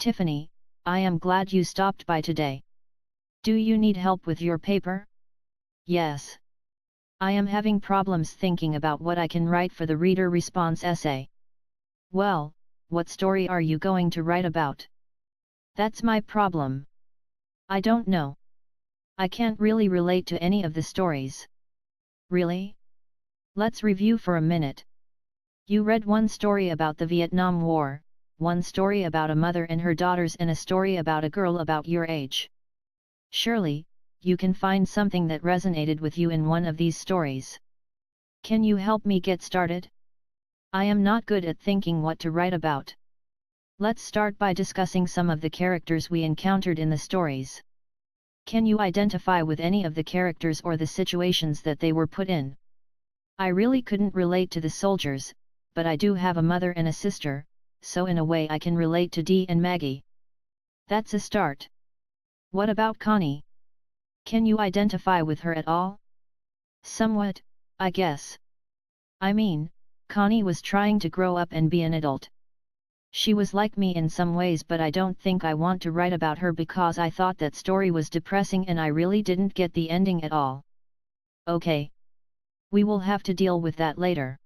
Tiffany, I am glad you stopped by today. Do you need help with your paper? Yes. I am having problems thinking about what I can write for the reader response essay. Well, what story are you going to write about? That's my problem. I don't know. I can't really relate to any of the stories. Really? Let's review for a minute. You read one story about the Vietnam War, one story about a mother and her daughters, and a story about a girl about your age. Surely, you can find something that resonated with you in one of these stories. Can you help me get started? I am not good at thinking what to write about. Let's start by discussing some of the characters we encountered in the stories. Can you identify with any of the characters or the situations that they were put in? I really couldn't relate to the soldiers, but I do have a mother and a sister, so in a way I can relate to Dee and Maggie. That's a start. What about Connie? Can you identify with her at all? Somewhat, I guess. I mean, Connie was trying to grow up and be an adult. She was like me in some ways, but I don't think I want to write about her because I thought that story was depressing and I really didn't get the ending at all. Okay. We will have to deal with that later.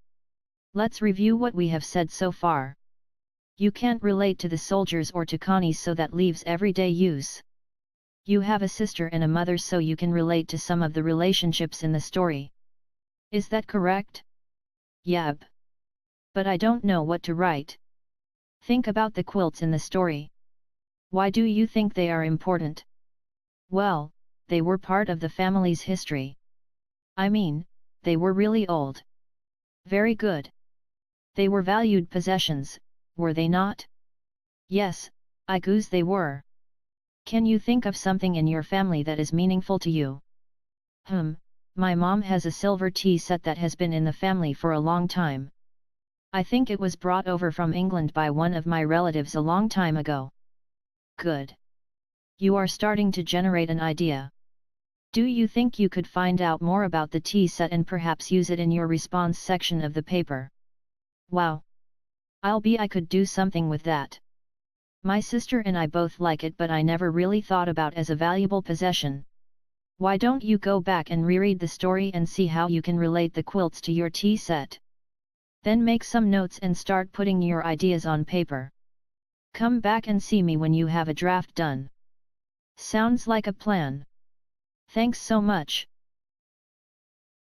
Let's review what we have said so far. You can't relate to the soldiers or to Connie, so that leaves everyday use. You have a sister and a mother, so you can relate to some of the relationships in the story. Is that correct? Yep. But I don't know what to write. Think about the quilts in the story. Why do you think they are important? Well, they were part of the family's history. I mean, they were really old. Very good. They were valued possessions, were they not? Yes, I guess they were. Can you think of something in your family that is meaningful to you? My mom has a silver tea set that has been in the family for a long time. I think it was brought over from England by one of my relatives a long time ago. Good. You are starting to generate an idea. Do you think you could find out more about the tea set and perhaps use it in your response section of the paper? Wow! I could do something with that. My sister and I both like it, but I never really thought about as a valuable possession. Why don't you go back and reread the story and see how you can relate the quilts to your tea set? Then make some notes and start putting your ideas on paper. Come back and see me when you have a draft done. Sounds like a plan. Thanks so much.